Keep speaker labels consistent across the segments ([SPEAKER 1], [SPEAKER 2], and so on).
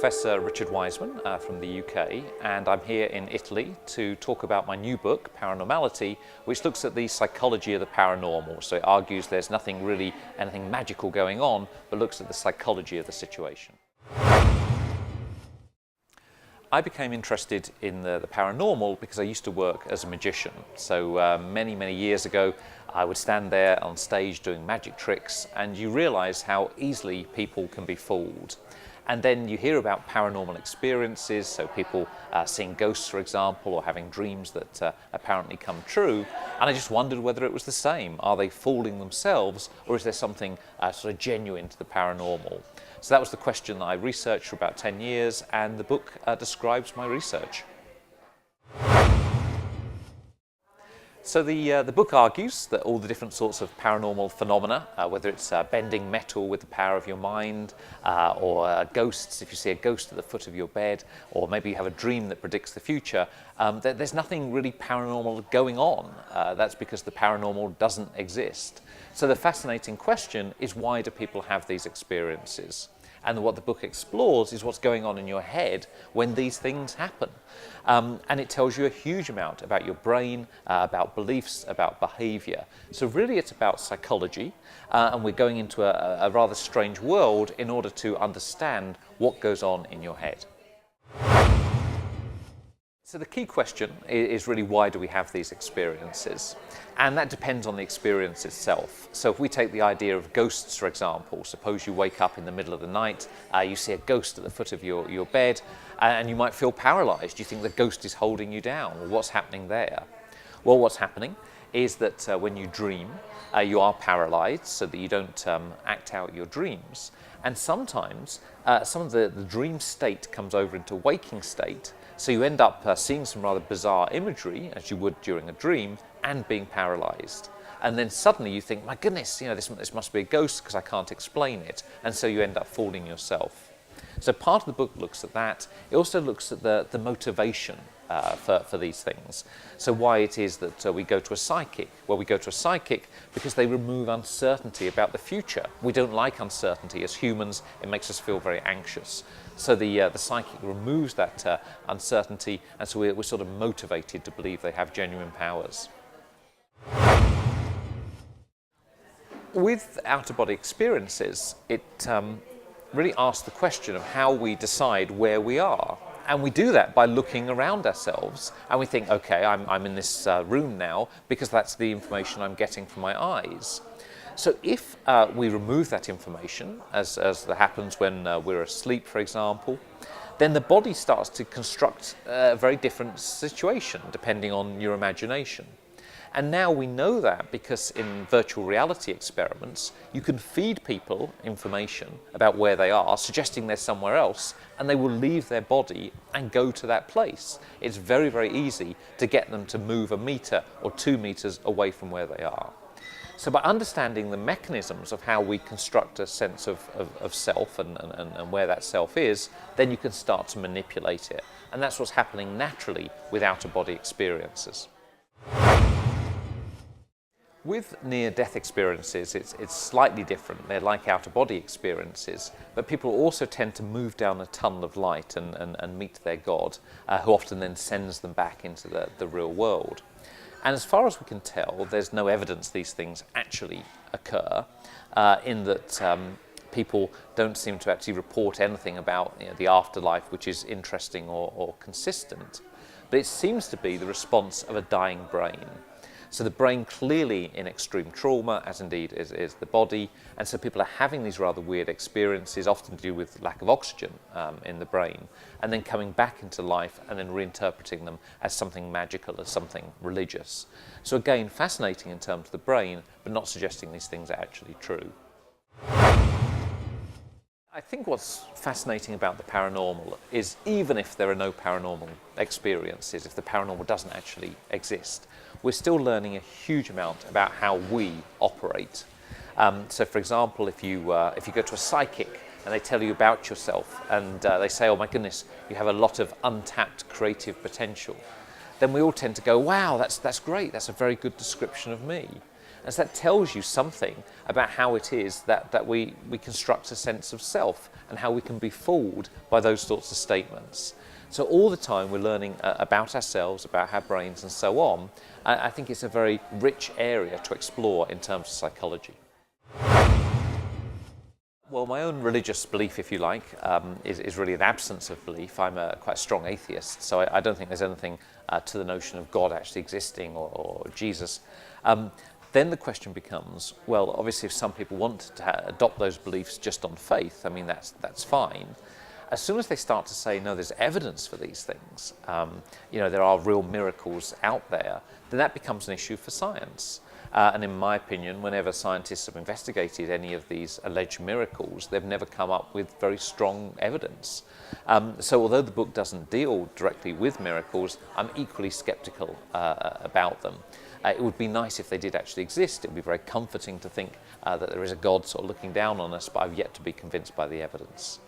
[SPEAKER 1] Professor Richard Wiseman from the UK, and I'm here in Italy to talk about my new book, Paranormality, which looks at the psychology of the paranormal. So it argues there's anything magical going on, but looks at the psychology of the situation. I became interested in the paranormal because I used to work as a magician. So many years ago, I would stand there on stage doing magic tricks, and you realise how easily people can be fooled. And then you hear about paranormal experiences, so people seeing ghosts, for example, or having dreams that apparently come true. And I just wondered whether it was the same. Are they fooling themselves, or is there something sort of genuine to the paranormal? So that was the question that I researched for about 10 years, and the book describes my research. So the book argues that all the different sorts of paranormal phenomena, whether it's bending metal with the power of your mind, or ghosts, if you see a ghost at the foot of your bed, or maybe you have a dream that predicts the future, there's nothing really paranormal going on. That's because the paranormal doesn't exist. So the fascinating question is, why do people have these experiences? And what the book explores is what's going on in your head when these things happen. And it tells you a huge amount about your brain, about beliefs, about behaviour. So really it's about psychology, and we're going into a rather strange world in order to understand what goes on in your head. So the key question is really, why do we have these experiences? And that depends on the experience itself. So if we take the idea of ghosts, for example, suppose you wake up in the middle of the night, you see a ghost at the foot of your bed, and you might feel paralysed. You think the ghost is holding you down. Well, what's happening there? Well, what's happening is that when you dream, you are paralysed so that you don't act out your dreams. And sometimes some of the dream state comes over into waking state, so you end up seeing some rather bizarre imagery, as you would during a dream, and being paralysed. And then suddenly you think, my goodness, this must be a ghost because I can't explain it. And so you end up fooling yourself. So part of the book looks at that. It also looks at the motivation for these things. So why it is that we go to a psychic? Well, we go to a psychic because they remove uncertainty about the future. We don't like uncertainty. As humans, it makes us feel very anxious. So the psychic removes that uncertainty, and so we're sort of motivated to believe they have genuine powers. With out-of-body experiences, it really asks the question of how we decide where we are. And we do that by looking around ourselves, and we think, okay, I'm in this room now because that's the information I'm getting from my eyes. So if we remove that information, as that happens when we're asleep, for example, then the body starts to construct a very different situation depending on your imagination. And now we know that because in virtual reality experiments, you can feed people information about where they are, suggesting they're somewhere else, and they will leave their body and go to that place. It's very easy to get them to move 1 metre or 2 metres away from where they are. So by understanding the mechanisms of how we construct a sense of self and where that self is, then you can start to manipulate it. And that's what's happening naturally with out-of-body experiences. With near-death experiences, it's slightly different. They're like out-of-body experiences, but people also tend to move down a tunnel of light and meet their God, who often then sends them back into the real world. And as far as we can tell, there's no evidence these things actually occur, in that people don't seem to actually report anything about the afterlife which is interesting or consistent. But it seems to be the response of a dying brain. So the brain clearly in extreme trauma, as indeed is the body, and so people are having these rather weird experiences, often to do with lack of oxygen in the brain, and then coming back into life and then reinterpreting them as something magical, as something religious. So again, fascinating in terms of the brain, but not suggesting these things are actually true. I think what's fascinating about the paranormal is, even if there are no paranormal experiences, if the paranormal doesn't actually exist, we're still learning a huge amount about how we operate. So for example, if you go to a psychic and they tell you about yourself and they say, oh my goodness, you have a lot of untapped creative potential, then we all tend to go, wow, that's great, that's a very good description of me. And so that tells you something about how it is that we construct a sense of self and how we can be fooled by those sorts of statements. So all the time we're learning about ourselves, about our brains and so on. I think it's a very rich area to explore in terms of psychology. Well, my own religious belief, if you like, is really an absence of belief. I'm a quite strong atheist, so I don't think there's anything to the notion of God actually existing or Jesus. Then the question becomes, well, obviously if some people want to adopt those beliefs just on faith, I mean, that's fine. As soon as they start to say, no, there's evidence for these things, there are real miracles out there, then that becomes an issue for science. And in my opinion, whenever scientists have investigated any of these alleged miracles, they've never come up with very strong evidence. So although the book doesn't deal directly with miracles, I'm equally skeptical about them. It would be nice if they did actually exist. It would be very comforting to think that there is a God sort of looking down on us, but I've yet to be convinced by the evidence.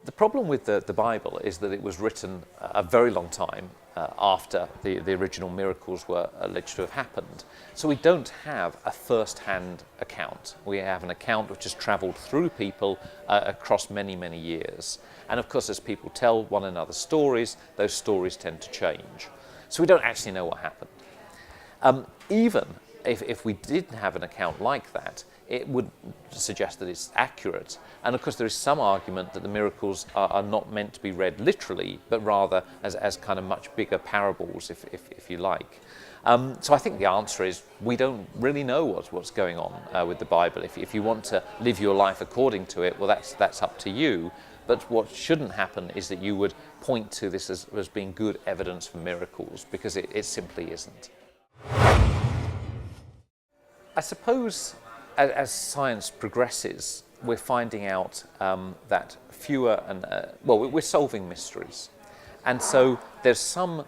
[SPEAKER 1] The problem with the Bible is that it was written a very long time after the original miracles were alleged to have happened. So we don't have a first-hand account. We have an account which has travelled through people across many, many years. And of course, as people tell one another stories, those stories tend to change. So we don't actually know what happened. Even if we didn't have an account like that, it would suggest that it's accurate. And of course there is some argument that the miracles are not meant to be read literally, but rather as kind of much bigger parables, if you like. So I think the answer is we don't really know what's going on with the Bible. If you want to live your life according to it, well, that's up to you. But what shouldn't happen is that you would point to this as being good evidence for miracles, because it simply isn't. I suppose as science progresses, we're finding out that fewer we're solving mysteries. And so there's some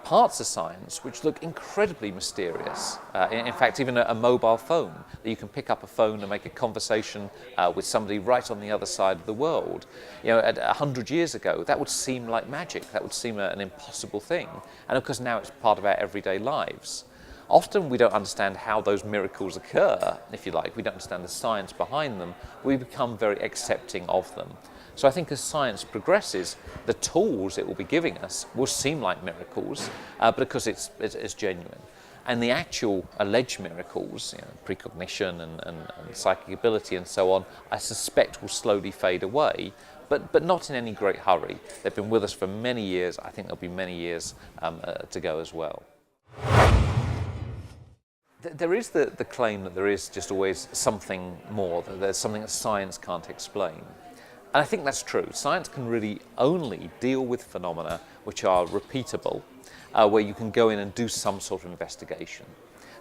[SPEAKER 1] parts of science which look incredibly mysterious. In fact, even a mobile phone, that you can pick up a phone and make a conversation with somebody right on the other side of the world. 100 years ago, that would seem like magic. That would seem an impossible thing. And of course now it's part of our everyday lives. Often we don't understand how those miracles occur, if you like. We don't understand the science behind them. We become very accepting of them. So I think as science progresses, the tools it will be giving us will seem like miracles, because it's genuine. And the actual alleged miracles, precognition and psychic ability and so on, I suspect will slowly fade away, but not in any great hurry. They've been with us for many years. I think there'll be many years to go as well. There is the claim that there is just always something more, that there's something that science can't explain. And I think that's true. Science can really only deal with phenomena which are repeatable, where you can go in and do some sort of investigation.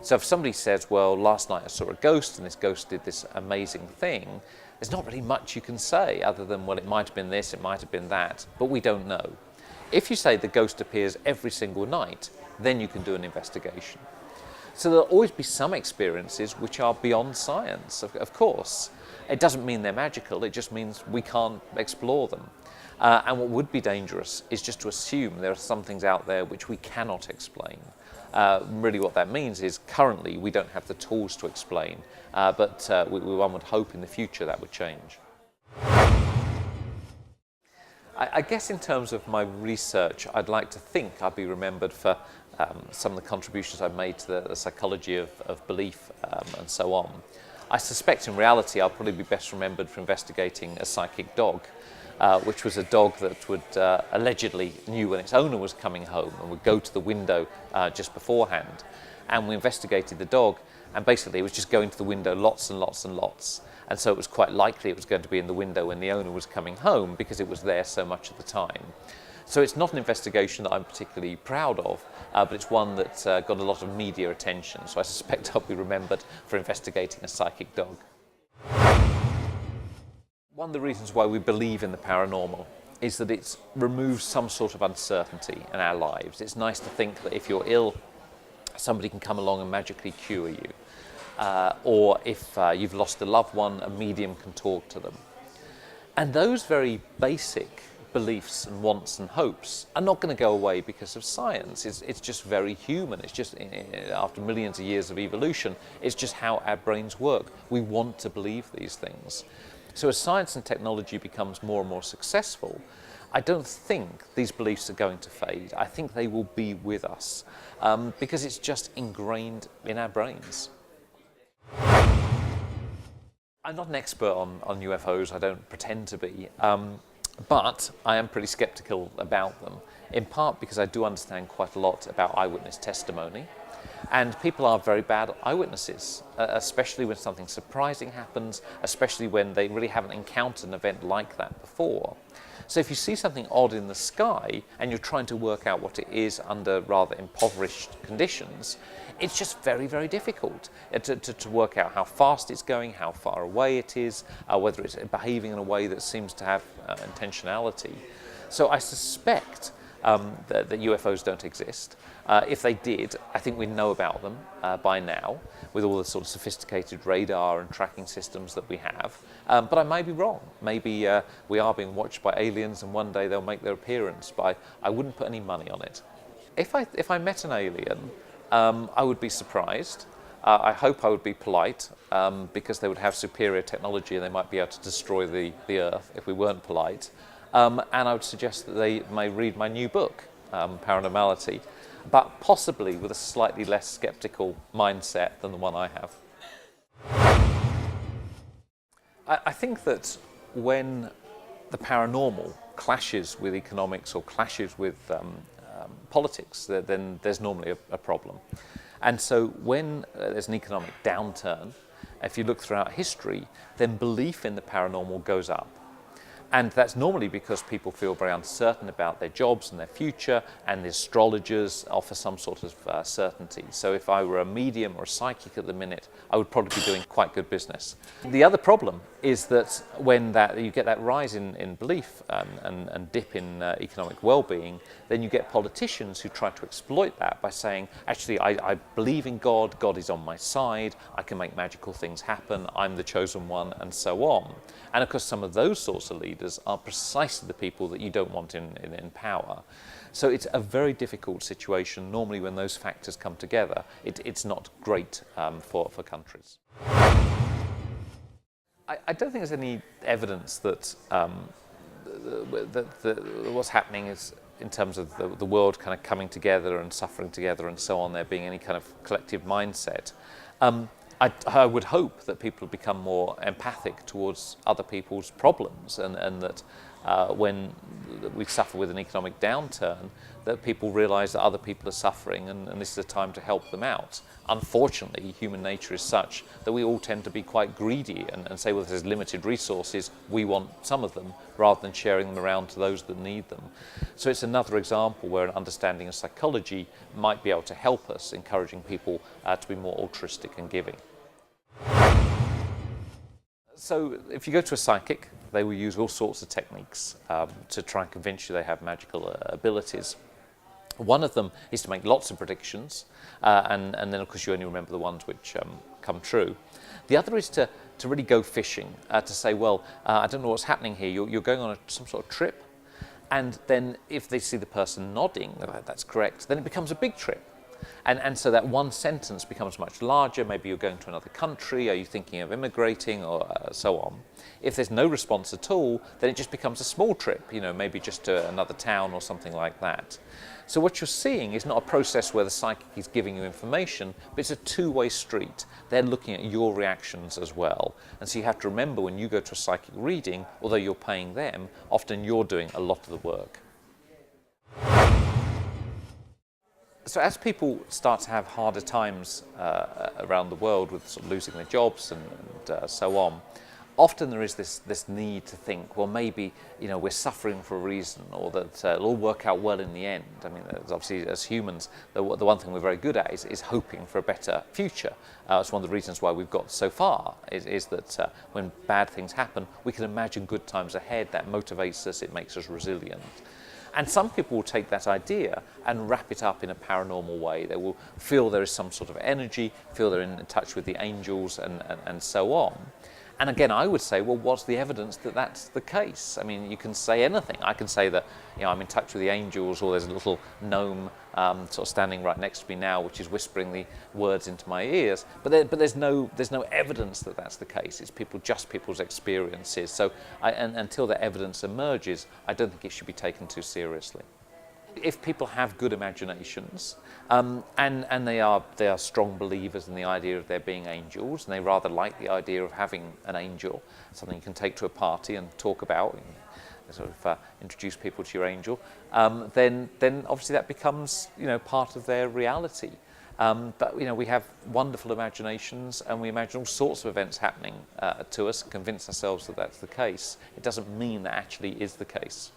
[SPEAKER 1] So if somebody says, well, last night I saw a ghost and this ghost did this amazing thing, there's not really much you can say other than, well, it might have been this, it might have been that, but we don't know. If you say the ghost appears every single night, then you can do an investigation. So there'll always be some experiences which are beyond science, of course. It doesn't mean they're magical, it just means we can't explore them. And what would be dangerous is just to assume there are some things out there which we cannot explain. Really what that means is currently we don't have the tools to explain, but one would hope in the future that would change. I guess in terms of my research, I'd like to think I'll be remembered for some of the contributions I've made to the psychology of belief and so on. I suspect in reality I'll probably be best remembered for investigating a psychic dog, which was a dog that would allegedly knew when its owner was coming home and would go to the window just beforehand. And we investigated the dog, and basically it was just going to the window lots and lots and lots. And so it was quite likely it was going to be in the window when the owner was coming home, because it was there so much of the time. So it's not an investigation that I'm particularly proud of, but it's one that got a lot of media attention. So I suspect I'll be remembered for investigating a psychic dog. One of the reasons why we believe in the paranormal is that it removes some sort of uncertainty in our lives. It's nice to think that if you're ill, somebody can come along and magically cure you. Or if you've lost a loved one, a medium can talk to them. And those very basic beliefs and wants and hopes are not going to go away because of science. It's just very human. It's just, after millions of years of evolution, it's just how our brains work. We want to believe these things. So as science and technology becomes more and more successful, I don't think these beliefs are going to fade. I think they will be with us because it's just ingrained in our brains. I'm not an expert on UFOs, I don't pretend to be, but I am pretty skeptical about them, in part because I do understand quite a lot about eyewitness testimony, and people are very bad eyewitnesses, especially when something surprising happens, especially when they really haven't encountered an event like that before. So if you see something odd in the sky and you're trying to work out what it is under rather impoverished conditions, it's just very, very difficult to work out how fast it's going, how far away it is, whether it's behaving in a way that seems to have intentionality. So I suspect that UFOs don't exist. If they did, I think we'd know about them by now, with all the sort of sophisticated radar and tracking systems that we have. But I may be wrong. Maybe we are being watched by aliens and one day they'll make their appearance, but I wouldn't put any money on it. If I met an alien, I would be surprised. I hope I would be polite, because they would have superior technology and they might be able to destroy the Earth if we weren't polite. And I would suggest that they may read my new book, Paranormality, but possibly with a slightly less skeptical mindset than the one I have. I think that when the paranormal clashes with economics or clashes with politics, then there's normally a problem. And so when there's an economic downturn, if you look throughout history, then belief in the paranormal goes up. And that's normally because people feel very uncertain about their jobs and their future, and the astrologers offer some sort of certainty. So if I were a medium or a psychic at the minute, I would probably be doing quite good business. The other problem is that when you get that rise in belief and dip in economic well-being, then you get politicians who try to exploit that by saying, actually, I believe in God, God is on my side, I can make magical things happen, I'm the chosen one, and so on. And of course, some of those sorts of leaders are precisely the people that you don't want in power. So it's a very difficult situation. Normally when those factors come together, it's not great for countries. I don't think there's any evidence that, what's happening is, in terms of the world kind of coming together and suffering together and so on, there being any kind of collective mindset. I would hope that people become more empathic towards other people's problems, and that when we suffer with an economic downturn, that people realise that other people are suffering, and this is a time to help them out. Unfortunately, human nature is such that we all tend to be quite greedy and say, well, there's limited resources, we want some of them, rather than sharing them around to those that need them. So it's another example where an understanding of psychology might be able to help us, encouraging people to be more altruistic and giving. So if you go to a psychic, they will use all sorts of techniques to try and convince you they have magical abilities. One of them is to make lots of predictions, and then of course you only remember the ones which come true. The other is to really go fishing, to say, well, I don't know what's happening here, you're going on some sort of trip, and then if they see the person nodding, that's correct, then it becomes a big trip. And so that one sentence becomes much larger. Maybe you're going to another country, are you thinking of immigrating, or so on. If there's no response at all, then it just becomes a small trip, maybe just to another town or something like that. So what you're seeing is not a process where the psychic is giving you information, but it's a two-way street. They're looking at your reactions as well. And so you have to remember, when you go to a psychic reading, although you're paying them, often you're doing a lot of the work. So as people start to have harder times around the world with sort of losing their jobs and so on, often there is this need to think, well, maybe we're suffering for a reason, or that it'll all work out well in the end. I mean, obviously as humans, the one thing we're very good at is hoping for a better future. It's one of the reasons why we've got so far, is that when bad things happen, we can imagine good times ahead. That motivates us, it makes us resilient. And some people will take that idea and wrap it up in a paranormal way. They will feel there is some sort of energy, feel they're in touch with the angels and so on. And again, I would say, well, what's the evidence that that's the case? I mean, you can say anything. I can say that, I'm in touch with the angels, or there's a little gnome sort of standing right next to me now, which is whispering the words into my ears. But there's no evidence that that's the case. It's people's experiences. So until that evidence emerges, I don't think it should be taken too seriously. If people have good imaginations, and they are strong believers in the idea of there being angels, and they rather like the idea of having an angel, something you can take to a party and talk about, and sort of introduce people to your angel, then obviously that becomes part of their reality. But we have wonderful imaginations, and we imagine all sorts of events happening to us, and convince ourselves that that's the case. It doesn't mean that actually is the case.